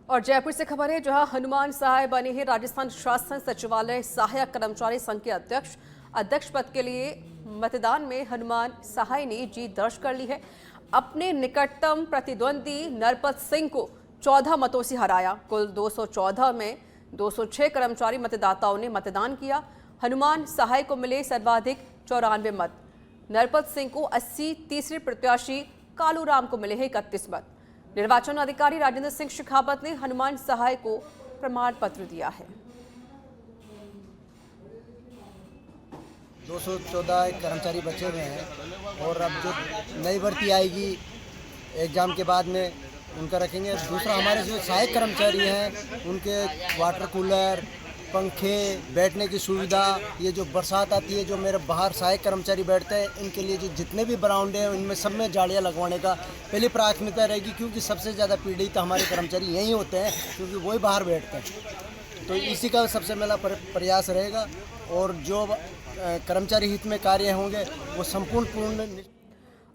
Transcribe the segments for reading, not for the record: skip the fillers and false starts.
और जयपुर से खबर है, जहां हनुमान सहाय बने हैं राजस्थान शासन सचिवालय सहायक कर्मचारी संघ के अध्यक्ष पद के लिए मतदान में हनुमान सहाय ने जीत दर्ज कर ली है। अपने निकटतम प्रतिद्वंदी नरपत सिंह को 14 मतों से हराया। कुल 214 में 206 कर्मचारी मतदाताओं ने मतदान किया। हनुमान सहाय को मिले सर्वाधिक 94 मत। नरपत सिंह को 80, तीसरे प्रत्याशी कालूराम को मिले हैं 31 मत। निर्वाचन अधिकारी राजेंद्र सिंह शेखावत ने हनुमान सहाय को प्रमाण पत्र दिया है। 214 कर्मचारी बचे हुए हैं और अब जो नई भर्ती आएगी एग्ज़ाम के बाद में उनका रखेंगे। दूसरा, हमारे जो सहायक कर्मचारी हैं उनके वाटर कूलर, पंखे, बैठने की सुविधा, ये जो बरसात आती है जो मेरे बाहर सहायक कर्मचारी बैठते हैं इनके लिए जो जितने भी ग्राउंड हैं उनमें सब में जालियाँ लगवाने का पहली प्राथमिकता रहेगी, क्योंकि सबसे ज़्यादा पीड़ित हमारे कर्मचारी यहीं होते हैं क्योंकि वही बाहर बैठते हैं। तो इसी का सबसे पहला प्रयास रहेगा और जो कर्मचारी हित में कार्य होंगे वो संपूर्ण पूर्ण।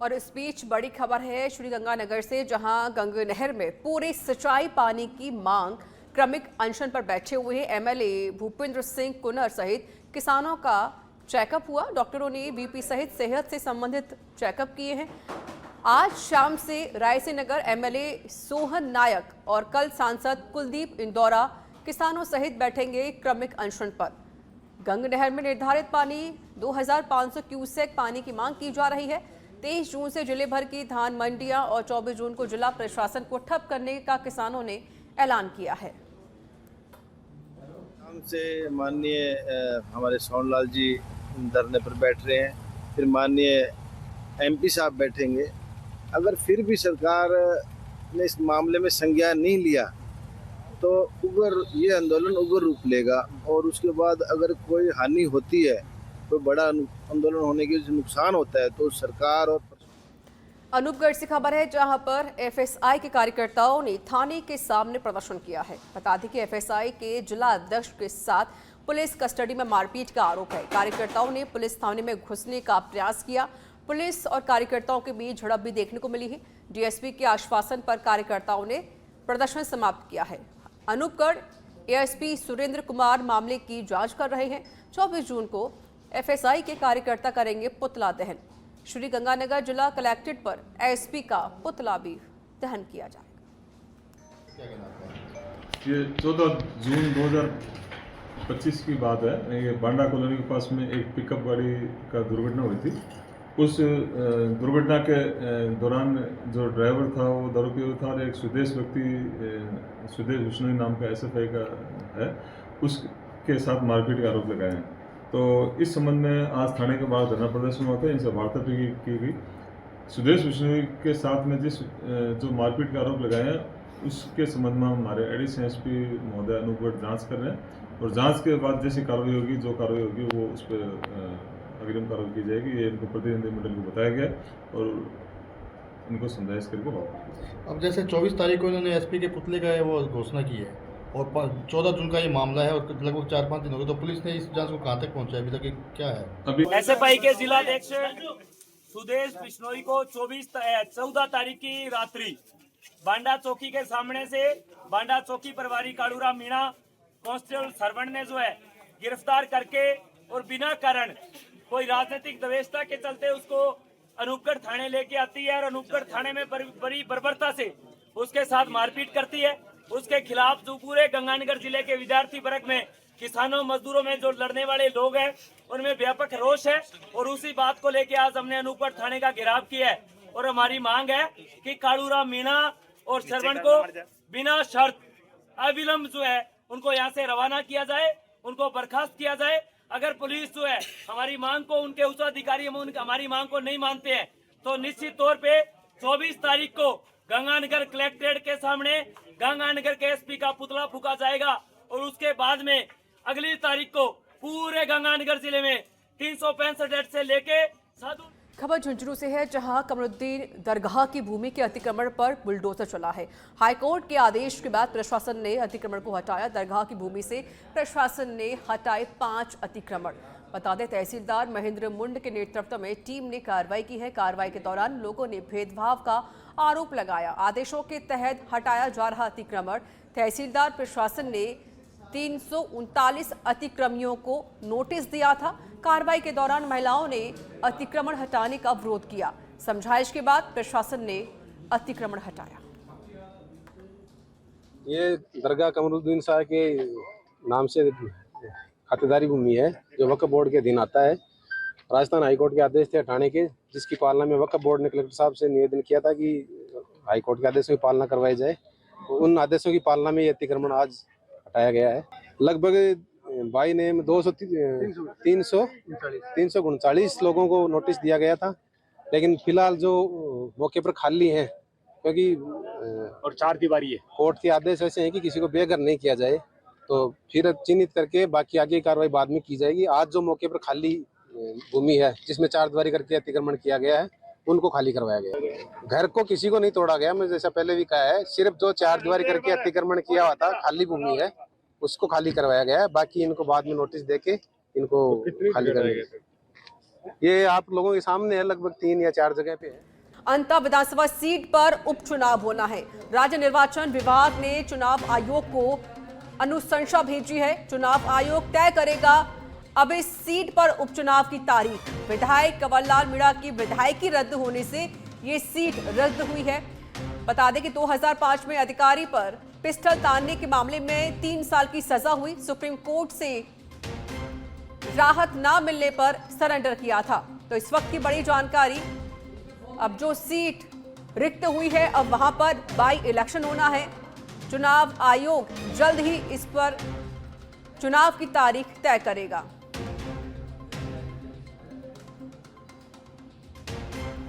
और इस बीच बड़ी खबर है श्रीगंगानगर से, जहां गंगा नहर में पूरे सिंचाई पानी की मांग क्रमिक अनशन पर बैठे हुए हैं। एमएलए भूपेंद्र सिंह कुनर सहित किसानों का चेकअप हुआ। डॉक्टरों ने बीपी सहित सेहत से संबंधित चेकअप किए हैं। आज शाम से रायसेनगर एमएलए सोहन नायक और कल सांसद कुलदीप इंदौरा किसानों सहित बैठेंगे क्रमिक अनशन पर। गंगा नहर में निर्धारित पानी 2500 क्यूसेक पानी की मांग की जा रही है। 23 जून से जिले भर की धान मंडियां और 24 जून को जिला प्रशासन को ठप करने का किसानों ने ऐलान किया है। से माननीय हमारे सोनलाल जी धरने पर बैठ रहे हैं, फिर माननीय एमपी साहब बैठेंगे। अगर फिर भी सरकार ने इस मामले में संज्ञान नहीं लिया तो ये आंदोलन उग्र रूप लेगा और उसके बाद अगर कोई हानि होती है, कोई बड़ा आंदोलन होने के नुकसान होता है तो सरकार और। अनूपगढ़ से खबर है, जहां पर एफएसआई के कार्यकर्ताओं ने थाने के सामने प्रदर्शन किया है। बता दें कि एफएसआई के जिला अध्यक्ष के साथ पुलिस कस्टडी में मारपीट का आरोप है। कार्यकर्ताओं ने पुलिस थाने में घुसने का प्रयास किया। पुलिस और कार्यकर्ताओं के बीच झड़प भी देखने को मिली है। डीएसपी के आश्वासन पर कार्यकर्ताओं ने प्रदर्शन समाप्त किया है। अनूपगढ़ एएसपी सुरेंद्र कुमार मामले की जांच कर रहे हैं। 24 जून को एफएसआई के कार्यकर्ता करेंगे पुतला दहन। श्री गंगानगर जिला कलेक्ट्रेट पर एएसपी का पुतला भी दहन किया जाएगा। ये 14 जून 2025 की बात है। ये बांडा कॉलोनी के पास में एक पिकअप गाड़ी का दुर्घटना हुई थी। उस दुर्घटना के दौरान जो ड्राइवर था वो दारू पिया था और एक सुदेश बिश्नोई नाम का एसएफआई का है, उसके साथ मारपीट का आरोप लगाए हैं। तो इस संबंध में आज थाने के बाहर धरना प्रदर्शन हुआ था। इनसे वार्ता भी की गई। सुदेश बिश्नोई के साथ में जो मारपीट का आरोप लगाए हैं उसके संबंध में हमारे एडिशनल एसपी महोदय अनूपगढ़ जांच कर रहे हैं और जांच के बाद जैसी कार्रवाई होगी, जो कार्रवाई होगी वो उस पर अग्रिम कार्रवाई की जाएगी। ये इनको प्रतिनिधिमंडल को बताया गया और इनको समझाइश करके वापस। अब जैसे 24 तारीख को इन्होंने एसपी के पुतले का वो घोषणा की है और 14 जून का ये मामला है और लगभग 4-5 दिन हो गए, तो पुलिस ने इस जांच को कहां तक पहुंचाया अभी तक, क्या है? अभी एसएफआई के जिलाध्यक्ष सुदेश बिश्नोई को 14 तारीख की रात्रि बांडा चौकी के सामने से बांडा चौकी प्रभारी कालूराम मीणा कांस्टेबल सरवण ने जो है गिरफ्तार करके और बिना कारण कोई राजनीतिक दवेशता के चलते उसको अनूपगढ़ थाने लेके आती है और अनूपगढ़ थाने में बड़ी बर्बरता से उसके साथ मारपीट करती है। उसके खिलाफ जो पूरे गंगानगर जिले के विद्यार्थी वर्ग में, किसानों मजदूरों में जो लड़ने वाले लोग हैं उनमें व्यापक रोष है और उसी बात को लेके आज हमने अनूपगढ़ थाने का घेराव किया है और हमारी मांग है कि कालूराम मीणा और सरवण को बिना शर्त अविलंब जो है उनको यहाँ से रवाना किया जाए, उनको बर्खास्त किया जाए। अगर पुलिस जो है हमारी मांग को, उनके उच्च अधिकारी हमारी मांग को नहीं मानते हैं तो निश्चित तौर पे 24 तारीख को गंगानगर कलेक्ट्रेट के सामने गंगानगर के एसपी का पुतला फूका जाएगा और उसके बाद में अगली तारीख को पूरे गंगानगर जिले में 365 से लेके साधु। खबर झुंझुनू से है, जहां कमरुद्दीन दरगाह की भूमि के अतिक्रमण पर बुलडोजर चला है। हाईकोर्ट के आदेश के बाद प्रशासन ने अतिक्रमण को हटाया। दरगाह की भूमि से प्रशासन ने हटाए 5 अतिक्रमण। बता दें, तहसीलदार महेंद्र मुंड के नेतृत्व में टीम ने कार्रवाई की है। कार्रवाई के दौरान लोगों ने भेदभाव का आरोप लगाया। आदेशों के तहत हटाया जा रहा अतिक्रमण। तहसीलदार प्रशासन ने 339 अतिक्रमियों को नोटिस दिया था। कार्रवाई के दौरान महिलाओं ने अतिक्रमण हटाने का विरोध किया। समझाइश के बाद प्रशासन ने अतिक्रमण हटाया। ये दरगाह कमरुद्दीन शाह के नाम से खातेदारी भूमि है जो वक्फ बोर्ड के अधीन आता है। राजस्थान हाईकोर्ट के आदेश थे हटाने के, जिसकी पालना में वक्फ बोर्ड ने कलेक्टर साहब से निवेदन किया था कि हाईकोर्ट के आदेशों की पालना करवाई जाए। उन आदेशों की पालना में ये अतिक्रमण आज हटाया गया है। लगभग बाई नेम 339 लोगों को नोटिस दिया गया था, लेकिन फिलहाल जो मौके पर खाली हैं, क्योंकि और 4 दीवारी है, कोर्ट के आदेश ऐसे हैं कि किसी को बेघर नहीं किया जाए, तो फिर चिन्हित करके बाकी आगे की कार्रवाई बाद में की जाएगी। आज जो मौके पर खाली भूमि है जिसमें 4 दीवारी करके अतिक्रमण किया गया है, उनको खाली करवाया गया है। घर को किसी को नहीं तोड़ा गया, मैं जैसा पहले भी कहा है, सिर्फ जो 4 दीवारी करके अतिक्रमण किया हुआ था, खाली भूमि है, उसको खाली करवाया गया है। बाकी इनको बाद में नोटिस देके इनको खाली करवाया। ये आप लोगों के सामने है, लगभग 3 या 4 जगह पे है। अंता विधानसभा सीट पर उपचुनाव होना है। राज्य निर्वाचन विभाग ने चुनाव आयोग को अनुशंसा भेजी है। चुनाव आयोग तय करेगा अब इस सीट पर उपचुनाव की तारीख। विधायक कंवरलाल मीणा की विधायकी रद्द होने से ये सीट रद्द हुई है। बता दें कि 2005 में अधिकारी पर पिस्टल तानने के मामले में 3 साल की सजा हुई। सुप्रीम कोर्ट से राहत ना मिलने पर सरेंडर किया था। तो इस वक्त की बड़ी जानकारी, अब जो सीट रिक्त हुई है अब वहां पर बाई इलेक्शन होना है। चुनाव आयोग जल्द ही इस पर चुनाव की तारीख तय करेगा।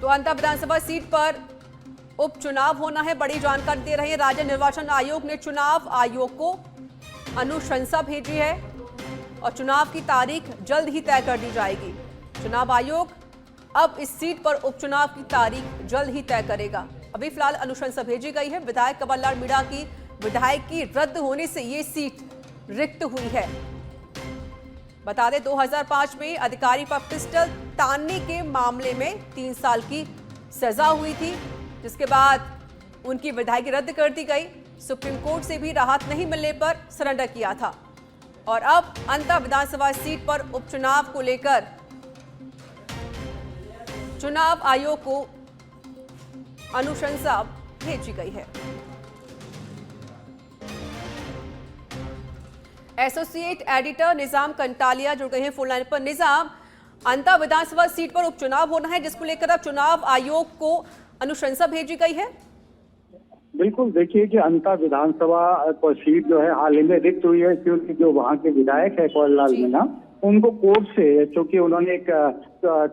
तो अंता विधानसभा सीट पर उपचुनाव होना है, बड़ी जानकारी दे रहे हैं। राज्य निर्वाचन आयोग ने चुनाव आयोग को अनुशंसा भेजी है और चुनाव की तारीख जल्द ही तय कर दी जाएगी। चुनाव आयोग अब इस सीट पर उपचुनाव की तारीख जल्द ही तय करेगा। अभी फिलहाल अनुशंसा भेजी गई है। विधायक कंवरलाल मीणा की विधायकी रद्द होने से ये सीट रिक्त हुई है। बता दें 2005 में अधिकारी पर पिस्टल तानने के मामले में 3 साल की सजा हुई थी, जिसके बाद उनकी विधायकी रद्द कर दी गई। सुप्रीम कोर्ट से भी राहत नहीं मिलने पर सरेंडर किया था और अब अंता विधानसभा सीट पर उपचुनाव को लेकर चुनाव आयोग को अनुशंसा भेजी गई है। एसोसिएट एडिटर निजाम कंटालिया जुड़ गए हैं फोन लाइन पर। निजाम, अंता विधानसभा सीट पर उपचुनाव होना है, जिसको लेकर अब चुनाव आयोग को अनुशंसा भेजी गई है। बिल्कुल, देखिए कि अंता विधानसभा सीट जो है हाल ही में रिक्त हुई है, क्योंकि जो वहाँ के विधायक है कंवरलाल मीणा, उनको कोर्ट से, चूंकि उन्होंने एक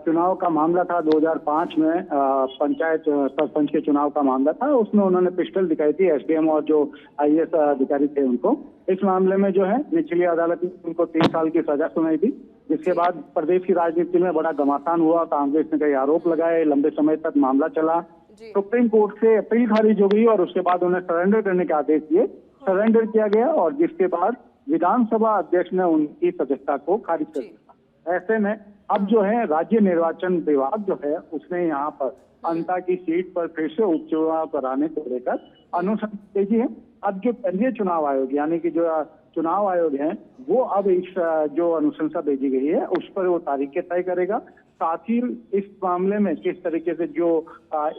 चुनाव का मामला था 2005 में, पंचायत सरपंच के चुनाव का मामला था, उसमें उन्होंने पिस्टल दिखाई थी एसडीएम और जो आईएएस अधिकारी थे उनको। इस मामले में जो है निचली अदालत ने उनको 3 साल की सजा सुनाई थी, जिसके बाद प्रदेश की राजनीति में बड़ा घमासान हुआ। कांग्रेस ने कई आरोप लगाए, लंबे समय तक मामला चला। सुप्रीम कोर्ट से अपील खारिज हो गई और उसके बाद उन्हें सरेंडर करने के आदेश दिए। सरेंडर किया गया और जिसके बाद विधानसभा अध्यक्ष ने उनकी सदस्यता को खारिज कर दिया। ऐसे में अब जो है राज्य निर्वाचन विभाग जो है उसने यहाँ पर अंता की सीट पर फिर से उपचुनाव कराने को लेकर अनुशंसा भेजी है। अब जो केंद्रीय चुनाव आयोग यानी कि जो चुनाव आयोग है वो अब इस जो अनुशंसा भेजी गई है उस पर वो तारीखें तय करेगा। साथ ही इस मामले में किस तरीके से जो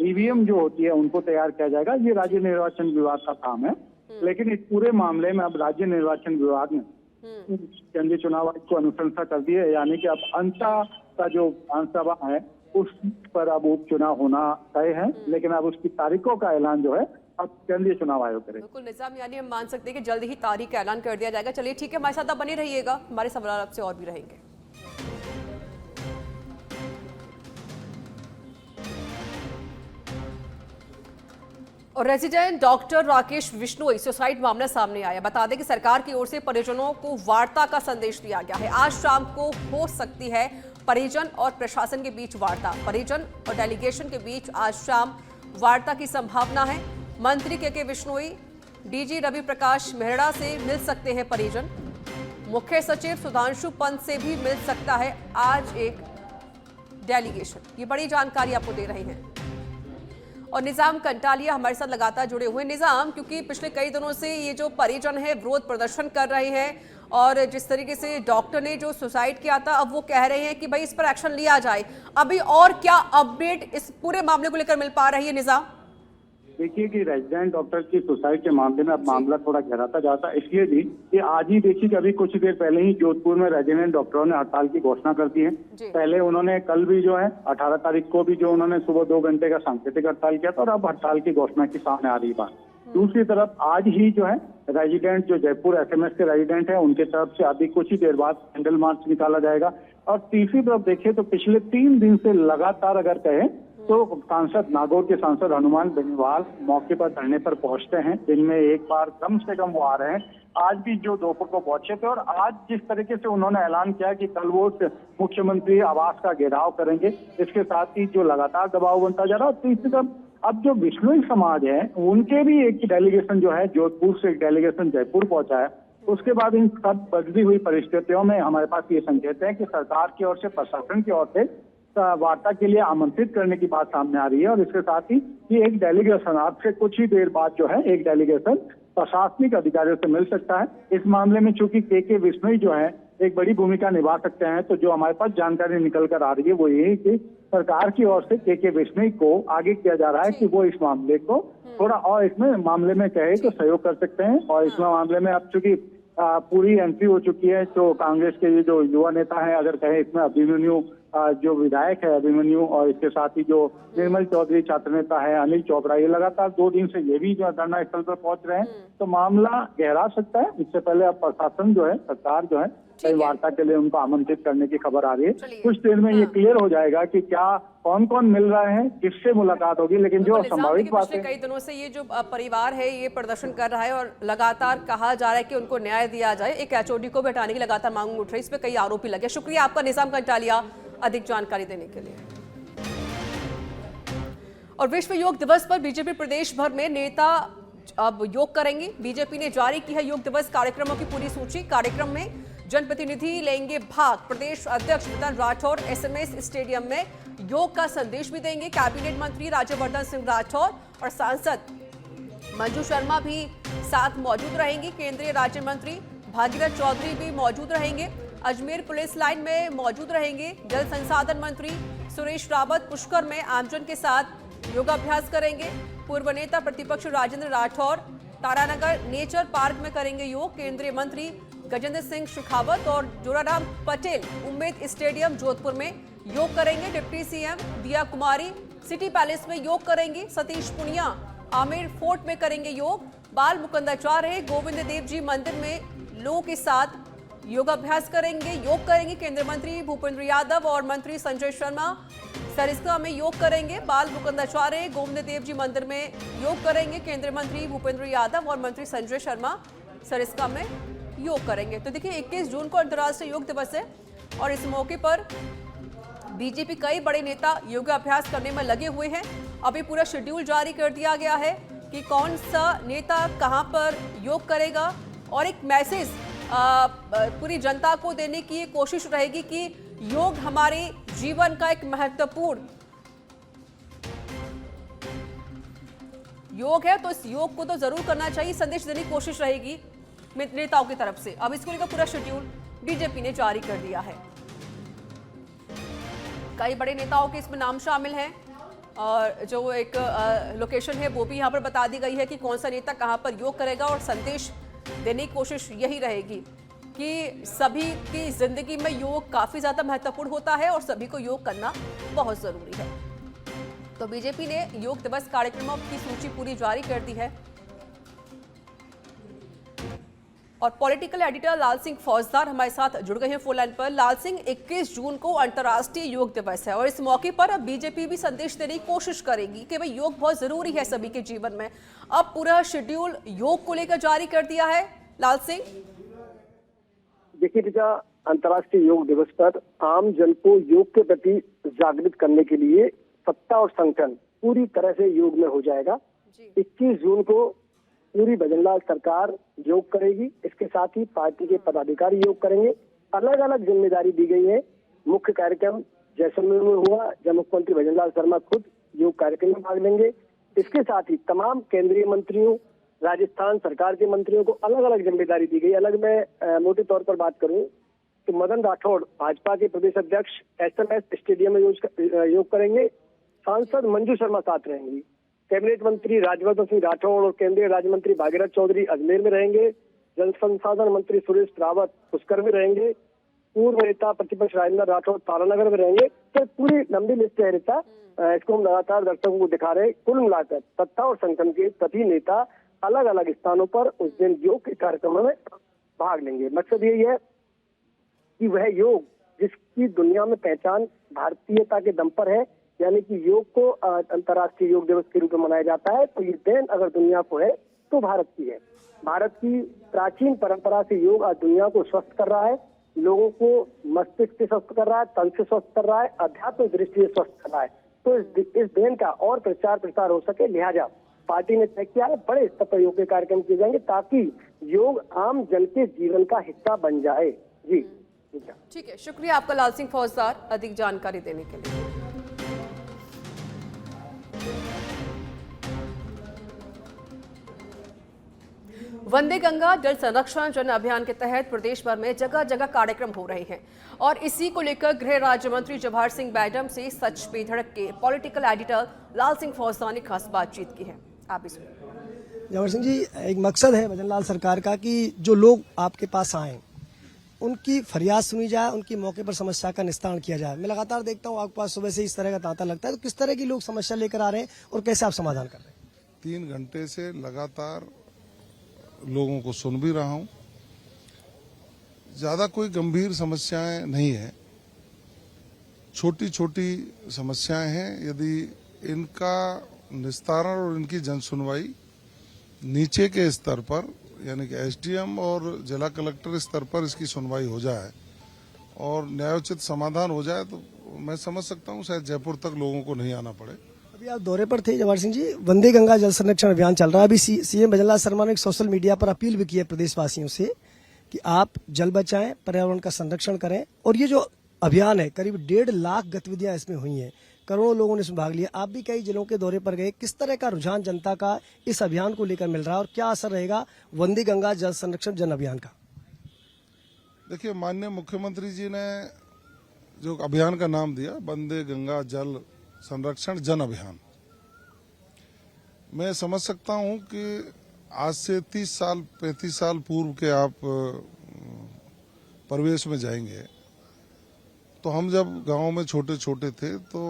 ईवीएम जो होती है उनको तैयार किया जाएगा, ये राज्य निर्वाचन विभाग का काम है। लेकिन इस पूरे मामले में अब राज्य निर्वाचन विभाग ने केंद्रीय चुनाव आयोग को अनुशंसा कर दी है, यानी कि अब अंता का जो विधानसभा है उस पर अब उपचुनाव होना तय है, लेकिन अब उसकी तारीखों का ऐलान जो है अब केंद्रीय चुनाव आयोग करेगा। बिल्कुल निजाम, यानी हम मान सकते हैं कि जल्द ही तारीख का ऐलान कर दिया जाएगा। चलिए ठीक है, हमारे साथ आप बने रहिएगा, हमारे सवाल आपसे और भी रहेंगे। और resident doctor Rakesh Vishnoi suicide मामला सामने आया। बता दें कि सरकार की ओर से परिजनों को वार्ता का संदेश दिया गया है। आज शाम को हो सकती है परिजन और प्रशासन के बीच वार्ता। परिजन और डेलीगेशन के बीच आज शाम वार्ता की संभावना है। मंत्री के विश्नोई, डीजी रवि प्रकाश मेहरा से मिल सकते हैं परिजन। मुख्य सचिव सुधांशु पंत से भी मिल सकता है आज एक डेलीगेशन। ये बड़ी जानकारी आपको दे रहे हैं। और निजाम कंटालिया हमारे साथ लगातार जुड़े हुए। निजाम, क्योंकि पिछले कई दिनों से ये जो परिजन है विरोध प्रदर्शन कर रहे हैं और जिस तरीके से डॉक्टर ने जो सुसाइड किया था, अब वो कह रहे हैं कि भाई इस पर एक्शन लिया जाए। अभी और क्या अपडेट इस पूरे मामले को लेकर मिल पा रही है निजाम? देखिए कि रेजिडेंट डॉक्टर की सुसाइड के मामले में अब मामला थोड़ा गहराता जाता है, इसलिए भी कि आज ही देखिए कि अभी कुछ देर पहले ही जोधपुर में रेजिडेंट डॉक्टरों ने हड़ताल की घोषणा कर दी है। पहले उन्होंने कल भी जो है 18 तारीख को भी जो उन्होंने सुबह 2 घंटे का सांकेतिक हड़ताल किया था और अब हड़ताल की घोषणा की सामने आ रही बात। दूसरी तरफ आज ही जो है रेजिडेंट जो जयपुर एसएमएस के रेजिडेंट है उनके तरफ से अभी कुछ ही देर बाद कैंडल मार्च निकाला जाएगा। और तीसरी तरफ देखिए तो पिछले 3 दिन से लगातार अगर कहें तो सांसद नागौर के सांसद हनुमान बेनीवाल मौके पर धरने पर पहुंचते हैं। दिन में एक बार कम से कम वो आ रहे हैं। आज भी जो दोपहर को पहुंचे थे और आज जिस तरीके से उन्होंने ऐलान किया कि कल वो मुख्यमंत्री आवास का घेराव करेंगे, इसके साथ ही जो लगातार दबाव बनता जा रहा है। तीसरी तरफ अब जो बिश्नोई समाज है उनके भी एक डेलीगेशन जो है जोधपुर से एक डेलीगेशन जयपुर पहुंचा है। उसके बाद इन सब बदली हुई परिस्थितियों में हमारे पास ये संकेत है कि सरकार की ओर से, प्रशासन की ओर से वार्ता के लिए आमंत्रित करने की बात सामने आ रही है। और इसके साथ ही ये एक डेलीगेशन आज से कुछ ही देर बाद जो है एक डेलीगेशन प्रशासनिक अधिकारियों से मिल सकता है। इस मामले में चूंकि के बिश्नोई जो है एक बड़ी भूमिका निभा सकते हैं, तो जो हमारे पास जानकारी निकल कर आ रही है वो यही कि सरकार की ओर से के बिश्नोई को आगे किया जा रहा है कि वो इस मामले को थोड़ा और इसमें मामले में कहे तो सहयोग कर सकते हैं। और इस मामले में अब चूंकि पूरी एंट्री हो चुकी है, तो कांग्रेस के ये जो युवा नेता है अगर कहें इसमें अभिमन्यु जो विधायक है अभिमन्यु और इसके साथ ही जो निर्मल चौधरी छात्र नेता है अनिल चोपड़ा, ये लगातार 2 दिन से ये भी जो धरना स्थल पर पहुंच रहे हैं। तो मामला गहरा सकता है। इससे पहले अब प्रशासन जो है, सरकार जो है कई वार्ता के लिए उनको आमंत्रित करने की खबर आ रही है। कुछ देर में ये क्लियर हो जाएगा कि क्या कौन कौन मिल रहे हैं, किससे मुलाकात होगी। लेकिन जो संभावित बात है, कई दिनों से ये जो परिवार है ये प्रदर्शन कर रहा है और लगातार कहा जा रहा है कि उनको न्याय दिया जाए। एक एचओडी को भी हटाने की लगातार मांग उठ रही है, इस पर कई आरोपी लगे। शुक्रिया आपका निजाम कंटालिया अधिक जानकारी देने के लिए। और विश्व योग दिवस पर बीजेपी प्रदेश भर में नेता अब योग करेंगे। बीजेपी ने जारी की है योग दिवस कार्यक्रमों की पूरी सूची। कार्यक्रम में जनप्रतिनिधि लेंगे भाग। प्रदेश अध्यक्ष नितिन राठौर एसएमएस स्टेडियम में योग का संदेश भी देंगे। कैबिनेट मंत्री राज्यवर्धन सिंह राठौर और सांसद मंजू शर्मा भी साथ मौजूद रहेंगी। केंद्रीय राज्य मंत्री भागीरथ चौधरी भी मौजूद रहेंगे। अजमेर पुलिस लाइन में मौजूद रहेंगे। जल संसाधन मंत्री सुरेश रावत पुष्कर में आमजन के साथ योगाभ्यास करेंगे। पूर्व नेता प्रतिपक्ष राजेंद्र राठौर तारानगर नेचर पार्क में करेंगे योग। केंद्रीय मंत्री गजेंद्र सिंह शेखावत और जोराराम पटेल उम्मेद स्टेडियम जोधपुर में योग करेंगे। डिप्टी सीएम दिया कुमारी सिटी पैलेस में योग करेंगे। सतीश पुनिया आमेर फोर्ट में करेंगे योग। बाल मुकुंदाचार्य गोविंद देव जी मंदिर में लोगों के साथ योगाभ्यास करेंगे, योग करेंगे। केंद्रीय मंत्री भूपेंद्र यादव और मंत्री संजय शर्मा सरिस्का में योग करेंगे। बाल मुकुंदाचार्य गोविंद देव जी मंदिर में योग करेंगे। केंद्रीय मंत्री भूपेंद्र यादव और मंत्री संजय शर्मा सरिस्का में योग करेंगे। तो देखिए 21 जून को अंतर्राष्ट्रीय योग दिवस है और इस मौके पर बीजेपी कई बड़े नेता योगाभ्यास करने में लगे हुए हैं। अभी पूरा शेड्यूल जारी कर दिया गया है कि कौन सा नेता कहां पर योग करेगा और एक मैसेज पूरी जनता को देने की कोशिश रहेगी कि योग हमारे जीवन का एक महत्वपूर्ण योग है, तो इस योग को तो जरूर करना चाहिए, संदेश देने की कोशिश रहेगी नेताओं की तरफ से। अब इसको लेकर पूरा शेड्यूल बीजेपी ने जारी कर दिया है। कई बड़े नेताओं के इसमें नाम शामिल हैं और जो एक लोकेशन है वो भी यहाँ पर बता दी गई है कि कौन सा नेता कहाँ पर योग करेगा और संदेश देने की कोशिश यही रहेगी कि सभी की जिंदगी में योग काफी ज्यादा महत्वपूर्ण होता है और सभी को योग करना बहुत जरूरी है। तो बीजेपी ने योग दिवस कार्यक्रमों की सूची पूरी जारी कर दी है। और पॉलिटिकल एडिटर लाल सिंह फौजदार हमारे साथ जुड़ गए हैं फोन लाइन पर। लाल सिंह, 21 जून को अंतर्राष्ट्रीय योग दिवस है और इस मौके पर अब बीजेपी भी संदेश देने की कोशिश करेगी कि भाई योग बहुत जरूरी है सभी के जीवन में। अब पूरा शेड्यूल योग को लेकर जारी कर दिया है लाल सिंह। देखिए बेटा, अंतर्राष्ट्रीय योग दिवस पर आम जन को योग के प्रति जागृत करने के लिए सत्ता और संगठन पूरी तरह से योग में हो जाएगा। 21 जून को पूरी भजनलाल सरकार योग करेगी। इसके साथ ही पार्टी के पदाधिकारी योग करेंगे। अलग अलग जिम्मेदारी दी गई है। मुख्य कार्यक्रम जैसलमेर में हुआ जब मुख्यमंत्री भजनलाल शर्मा खुद योग कार्यक्रम में भाग लेंगे। इसके साथ ही तमाम केंद्रीय मंत्रियों, राजस्थान सरकार के मंत्रियों को अलग अलग जिम्मेदारी दी गई। अलग मैं मोटे तौर पर बात करूं तो मदन राठौड़ भाजपा के प्रदेश अध्यक्ष SMS स्टेडियम में योग करेंगे। सांसद मंजू शर्मा साथ रहेंगी। कैबिनेट मंत्री राज्यवर्धन सिंह राठौड़ और केंद्रीय राज्य मंत्री भागीरथ चौधरी अजमेर में रहेंगे। जल संसाधन मंत्री सुरेश रावत पुष्कर में रहेंगे। पूर्व नेता प्रतिपक्ष राजेंद्र राठौड़ तारानगर में रहेंगे। तो पूरी लंबी लिस्ट है रिता, इसको हम लगातार दर्शकों को दिखा रहे हैं। कुल मिलाकर सत्ता और संगठन के सभी नेता अलग अलग स्थानों पर उस दिन योग के कार्यक्रमों में भाग लेंगे। मकसद यही है कि वह योग जिसकी दुनिया में पहचान भारतीयता के दम पर है, यानी कि योग को अंतर्राष्ट्रीय योग दिवस के रूप में मनाया जाता है, तो ये देन अगर दुनिया को है तो भारत की है। भारत की प्राचीन परंपरा से योग आज दुनिया को स्वस्थ कर रहा है, लोगों को मस्तिष्क से स्वस्थ कर रहा है, तन से स्वस्थ कर रहा है, आध्यात्मिक दृष्टि से स्वस्थ कर रहा है। तो इस देन का और प्रचार प्रसार हो सके, लिहाजा पार्टी ने तय किया है बड़े स्तर पर योग के कार्यक्रम किए जाएंगे ताकि योग आम जन के जीवन का हिस्सा बन जाए। जी ठीक है, शुक्रिया आपका लाल सिंह फौजदार अधिक जानकारी देने के लिए। वंदे गंगा जल संरक्षण जन अभियान के तहत प्रदेश भर में जगह जगह कार्यक्रम हो रहे हैं और इसी को लेकर गृह राज्य मंत्री जवाहर सिंह बैडम से सच पे धड़क के पॉलिटिकल एडिटर लाल सिंह फौजदार ने खास बातचीत की है। आप इसमें जवाहर सिंह जी, एक मकसद है भजन लाल सरकार का कि जो लोग आपके पास आए उनकी फरियाद सुनी जाए, उनकी मौके पर समस्या का निस्तारण किया जाए। मैं लगातार देखता हूँ आपके पास सुबह से इस तरह का तांता लगता है, तो किस तरह की लोग समस्या लेकर आ रहे हैं और कैसे आप समाधान कर रहे हैं? 3 घंटे से लगातार लोगों को सुन भी रहा हूं। ज्यादा कोई गंभीर समस्याएं नहीं है, छोटी छोटी समस्याएं हैं। यदि इनका निस्तारण और इनकी जन सुनवाई नीचे के स्तर पर यानी कि SDM और जिला कलेक्टर स्तर पर इसकी सुनवाई हो जाए और न्यायोचित समाधान हो जाए तो मैं समझ सकता हूं शायद जयपुर तक लोगों को नहीं आना पड़े। अभी आप दौरे पर थे जवाहर सिंह जी, वंदे गंगा जल संरक्षण अभियान चल रहा है। अभी CM भजन लाल शर्मा ने एक सोशल मीडिया पर अपील भी की है प्रदेशवासियों से कि आप जल बचाएं, पर्यावरण का संरक्षण करें। और ये जो अभियान है, करीब 1.5 लाख गतिविधियां इसमें हुई हैं, करोड़ों लोगों ने इसमें भाग लिया। आप भी कई जिलों के दौरे पर गए, किस तरह का रुझान जनता का इस अभियान को लेकर मिल रहा है और क्या असर रहेगा वंदे गंगा जल संरक्षण जन अभियान का? देखिए, माननीय मुख्यमंत्री जी ने जो अभियान का नाम दिया वंदे गंगा जल संरक्षण जन अभियान, मैं समझ सकता हूं कि आज से 30 साल 35 साल पूर्व के आप परिवेश में जाएंगे तो हम जब गांव में छोटे छोटे थे तो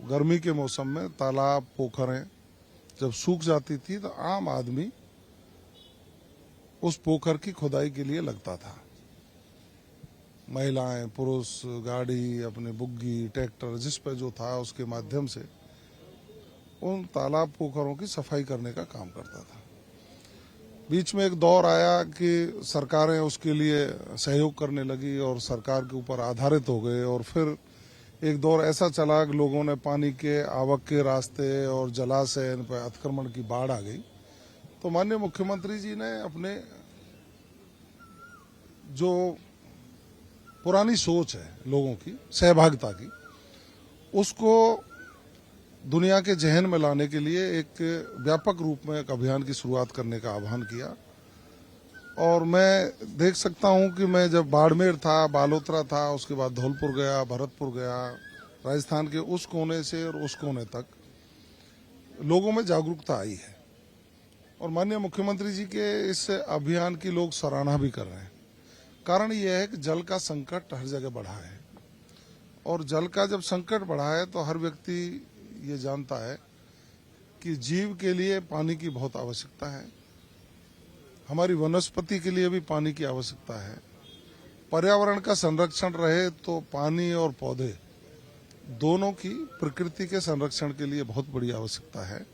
गर्मी के मौसम में तालाब पोखरें जब सूख जाती थी तो आम आदमी उस पोखर की खुदाई के लिए लगता था। महिलाएं, पुरुष, गाड़ी, अपने बुग्गी, ट्रैक्टर, जिस पे जो था उसके माध्यम से उन तालाब पोखरों की सफाई करने का काम करता था। बीच में एक दौर आया कि सरकारें उसके लिए सहयोग करने लगी और सरकार के ऊपर आधारित हो गए और फिर एक दौर ऐसा चला कि लोगों ने पानी के आवक के रास्ते और जलाशय इन पर अतिक्रमण की बाढ़ आ गई। तो माननीय मुख्यमंत्री जी ने अपने जो पुरानी सोच है लोगों की सहभागिता की, उसको दुनिया के जहन में लाने के लिए एक व्यापक रूप में एक अभियान की शुरुआत करने का आह्वान किया। और मैं देख सकता हूं कि मैं जब बाड़मेर था, बालोतरा था, उसके बाद धौलपुर गया, भरतपुर गया, राजस्थान के उस कोने से और उस कोने तक लोगों में जागरूकता आई है और माननीय मुख्यमंत्री जी के इस अभियान की लोग सराहना भी कर रहे हैं। कारण यह है कि जल का संकट हर जगह बढ़ा है और जल का जब संकट बढ़ा है तो हर व्यक्ति ये जानता है कि जीव के लिए पानी की बहुत आवश्यकता है, हमारी वनस्पति के लिए भी पानी की आवश्यकता है। पर्यावरण का संरक्षण रहे तो पानी और पौधे दोनों की प्रकृति के संरक्षण के लिए बहुत बड़ी आवश्यकता है।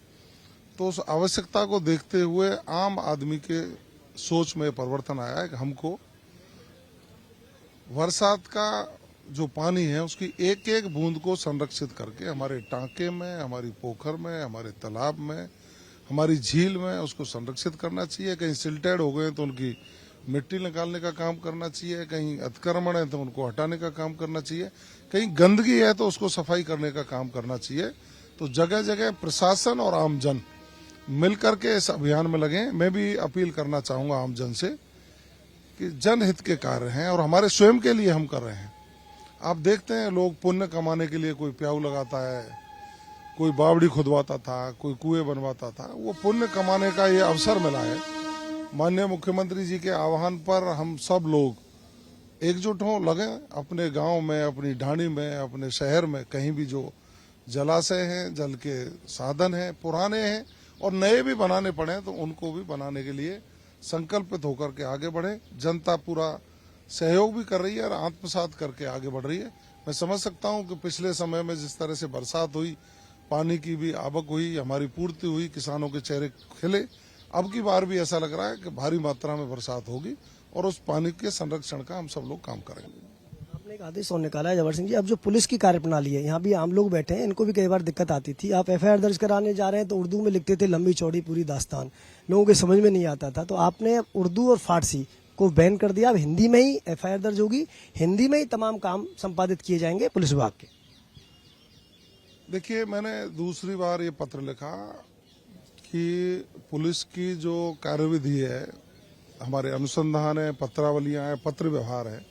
तो उस आवश्यकता को देखते हुए आम आदमी के सोच में परिवर्तन आया है कि हमको बरसात का जो पानी है उसकी एक एक बूंद को संरक्षित करके हमारे टांके में, हमारी पोखर में, हमारे तालाब में, हमारी झील में उसको संरक्षित करना चाहिए। कहीं सिल्टेड हो गए तो उनकी मिट्टी निकालने का काम करना चाहिए, कहीं अतिक्रमण है तो उनको हटाने का काम करना चाहिए, कहीं गंदगी है तो उसको सफाई करने का काम करना चाहिए, तो जगह जगह प्रशासन और आमजन मिलकर के इस अभियान में लगे। मैं भी अपील करना चाहूंगा आमजन से कि जनहित के कार्य हैं और हमारे स्वयं के लिए हम कर रहे हैं। आप देखते हैं लोग पुण्य कमाने के लिए कोई प्याऊ लगाता है, कोई बावड़ी खुदवाता था, कोई कुएं बनवाता था। वो पुण्य कमाने का ये अवसर मिला है। माननीय मुख्यमंत्री जी के आह्वान पर हम सब लोग एकजुट हों, लगे अपने गांव में, अपनी ढाणी में, अपने शहर में, कहीं भी जो जलाशय हैं, जल के साधन हैं, पुराने हैं और नए भी बनाने पड़े तो उनको भी बनाने के लिए संकल्पित होकर के आगे बढ़े। जनता पूरा सहयोग भी कर रही है और आत्मसात करके आगे बढ़ रही है। मैं समझ सकता हूं कि पिछले समय में जिस तरह से बरसात हुई, पानी की भी आवक हुई, हमारी पूर्ति हुई, किसानों के चेहरे खिले। अब की बार भी ऐसा लग रहा है कि भारी मात्रा में बरसात होगी और उस पानी के संरक्षण का हम सब लोग काम करेंगे। आपने एक आदेश और निकाला है जवाहर सिंह जी, अब जो पुलिस की कार्यप्रणाली है, यहाँ भी आम लोग बैठे हैं, इनको भी कई बार दिक्कत आती थी। आप एफआईआर दर्ज कराने जा रहे हैं तो उर्दू में लिखते थे लंबी चौड़ी पूरी दास्तान, लोगों के समझ में नहीं आता था। तो आपने उर्दू और फारसी को बैन कर दिया, अब हिंदी में ही एफआईआर दर्ज होगी, हिंदी में ही तमाम काम संपादित किए जाएंगे पुलिस विभाग के। देखिए, मैंने दूसरी बार ये पत्र लिखा कि पुलिस की जो कार्यविधि है, हमारे अनुसंधान है, पत्रावलियां हैं, पत्र व्यवहार है,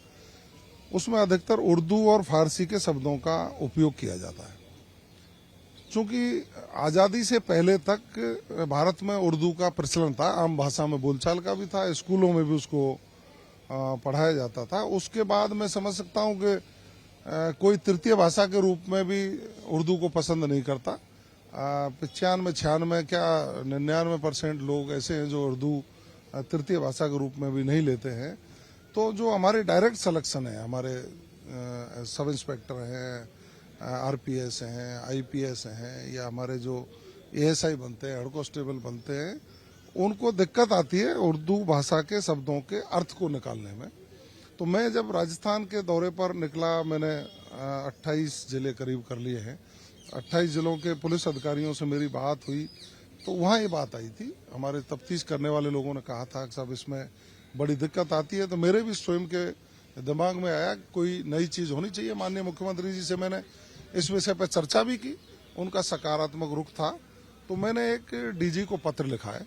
उसमें अधिकतर उर्दू और फारसी के शब्दों का उपयोग किया जाता है। चूंकि आज़ादी से पहले तक भारत में उर्दू का प्रचलन था, आम भाषा में बोलचाल का भी था, स्कूलों में भी उसको पढ़ाया जाता था। उसके बाद मैं समझ सकता हूं कि कोई तृतीय भाषा के रूप में भी उर्दू को पसंद नहीं करता। 95-96 क्या 99% लोग ऐसे हैं जो उर्दू तृतीय भाषा के रूप में भी नहीं लेते हैं। तो जो हमारे डायरेक्ट सिलेक्शन है, हमारे सब इंस्पेक्टर हैं, आरपीएस हैं, आईपीएस हैं, या हमारे जो एएसआई बनते हैं, हेड कांस्टेबल बनते हैं, उनको दिक्कत आती है उर्दू भाषा के शब्दों के अर्थ को निकालने में। तो मैं जब राजस्थान के दौरे पर निकला, मैंने 28 जिले करीब कर लिए हैं, 28 जिलों के पुलिस अधिकारियों से मेरी बात हुई तो वहाँ ये बात आई थी। हमारे तफ्तीश करने वाले लोगों ने कहा था कि साहब इसमें बड़ी दिक्कत आती है। तो मेरे भी स्वयं के दिमाग में आया कोई नई चीज़ होनी चाहिए। माननीय मुख्यमंत्री जी से मैंने इस विषय पर चर्चा भी की, उनका सकारात्मक रुख था। तो मैंने एक डीजी को पत्र लिखा है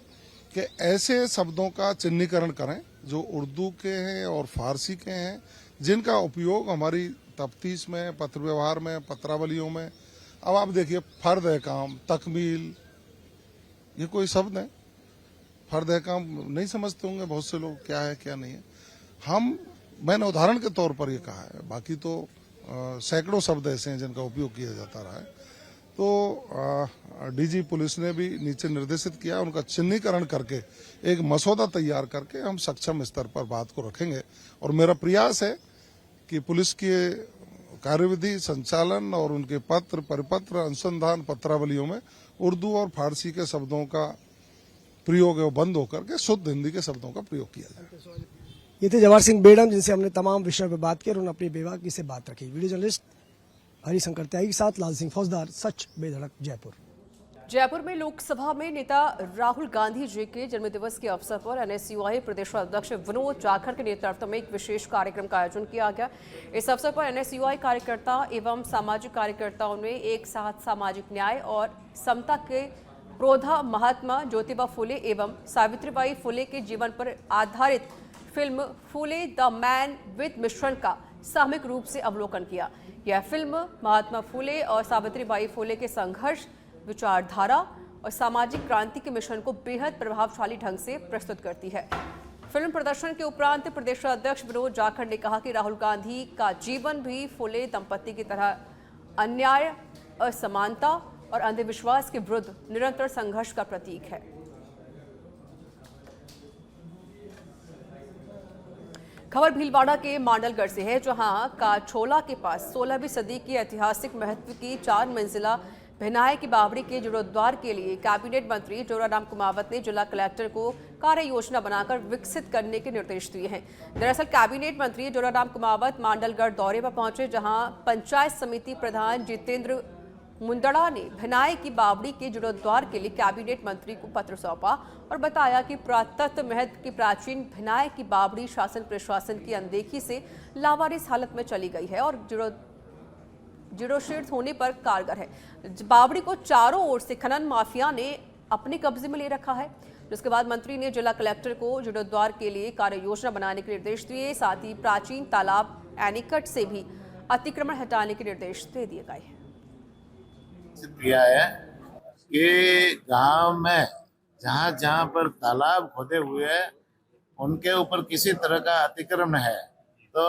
कि ऐसे शब्दों का चिन्हीकरण करें जो उर्दू के हैं और फारसी के हैं, जिनका उपयोग हमारी तफ्तीश में, पत्र व्यवहार में, पत्रावलियों में। अब आप देखिए, फर्द है काम, तकमील, ये कोई शब्द है? फर्द है काम नहीं समझते होंगे बहुत से लोग क्या है क्या नहीं है। मैंने उदाहरण के तौर पर ये कहा है, बाकी तो सैकड़ों शब्द ऐसे हैं जिनका उपयोग किया जाता रहा है। तो डीजी पुलिस ने भी नीचे निर्देशित किया, उनका चिन्हीकरण करके एक मसौदा तैयार करके हम सक्षम स्तर पर बात को रखेंगे। और मेरा प्रयास है कि पुलिस के कार्यविधि, संचालन और उनके पत्र, परिपत्र, अनुसंधान, पत्रावलियों में उर्दू और फारसी के शब्दों का प्रयोग बंद होकर के शुद्ध हिंदी के शब्दों का प्रयोग किया जाए। ये थे जवाहर सिंह बेडम, जिनसे हमने तमाम विषयों पर बात की और उन्होंने अपनी बेबाकी से बात रखी। वीडियो जर्नलिस्ट हरिशंकर त्यागी के साथ लाल सिंह फौजदार, सच बेधड़क, जयपुर। जयपुर में लोकसभा में नेता राहुल गांधी जी के जन्मदिवस के अवसर पर एनएसयूआई प्रदेश अध्यक्ष विनोद जाखड़ के नेतृत्व में एक विशेष कार्यक्रम का आयोजन किया गया। इस अवसर पर एनएसयूआई कार्यकर्ता एवं सामाजिक कार्यकर्ताओं ने एक साथ सामाजिक न्याय और समता के प्रोधा महात्मा ज्योतिबा फुले एवं सावित्रीबाई फुले के जीवन पर आधारित film Phule the man with मिश्रण का सामूहिक रूप से अवलोकन किया। यह फिल्म महात्मा फुले और सावित्रीबाई फुले के संघर्ष, विचारधारा और सामाजिक क्रांति के मिशन को बेहद प्रभावशाली ढंग से प्रस्तुत करती है। फिल्म प्रदर्शन के उपरांत प्रदेश अध्यक्ष विनोद जाखड़ ने कहा कि राहुल गांधी का जीवन भी फुले दंपति की तरह अन्याय, असमानता और अंधविश्वास के विरुद्ध निरंतर संघर्ष का प्रतीक है। खबर भीलवाड़ा के मांडलगढ़ से है, जहां काछोला के पास 16वीं सदी की ऐतिहासिक महत्व की 4 मंजिला भिनाय की बावड़ी के जीर्णोद्धार के लिए कैबिनेट मंत्री जोराराम कुमावत ने जिला कलेक्टर को कार्य योजना बनाकर विकसित करने के निर्देश दिए हैं। दरअसल कैबिनेट मंत्री जोराराम कुमावत मांडलगढ़ दौरे पर पहुंचे, जहां पंचायत समिति प्रधान जितेंद्र मुंदड़ा ने भिनाय की बावड़ी के जीर्णोद्धार के लिए कैबिनेट मंत्री को पत्र सौंपा और बताया कि पुरातत्व महत्व की प्राचीन भिनाय की बावड़ी शासन प्रशासन की अनदेखी से लावारिस हालत में चली गई है और जीरो शेड्स होने पर कारगर है। बावड़ी को चारों ओर से खनन माफिया ने अपने कब्जे में ले रखा है, जिसके बाद मंत्री ने जिला कलेक्टर को जीर्णोद्धार के लिए कार्य योजना बनाने के निर्देश दिए। साथ ही प्राचीन तालाब एनीकट से भी अतिक्रमण हटाने के निर्देश दे दिए गए हैं। किया है कि गांव में जहां जहां पर तालाब खोदे हुए हैं उनके ऊपर किसी तरह का अतिक्रमण है तो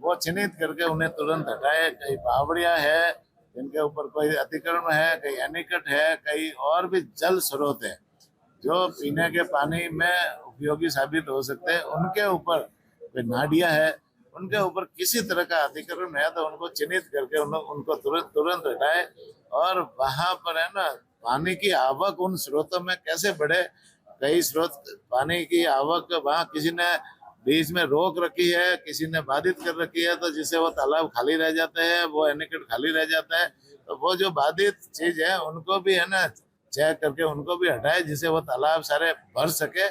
वो चिन्हित करके उन्हें तुरंत हटाए। कई बावड़िया है जिनके ऊपर कोई अतिक्रमण है, कई एनीकट है, कई और भी जल स्रोत है जो पीने के पानी में उपयोगी साबित हो सकते हैं, उनके ऊपर कोई नाडिया है, उनके ऊपर किसी तरह का अतिक्रमण है तो उनको चिन्हित करके उनको तुरंत हटाए। और वहां पर है ना पानी की आवक उन स्रोतों में कैसे बढ़े, कई स्रोत पानी की आवक वहां किसी ने बीच में रोक रखी है, किसी ने बाधित कर रखी है, तो जिससे वो तालाब खाली रह जाते हैं, वो एनीकट खाली रह जाता है। तो वो जो बाधित चीज है उनको भी है ना चेक करके उनको भी हटाए जिससे वो तालाब सारे भर सके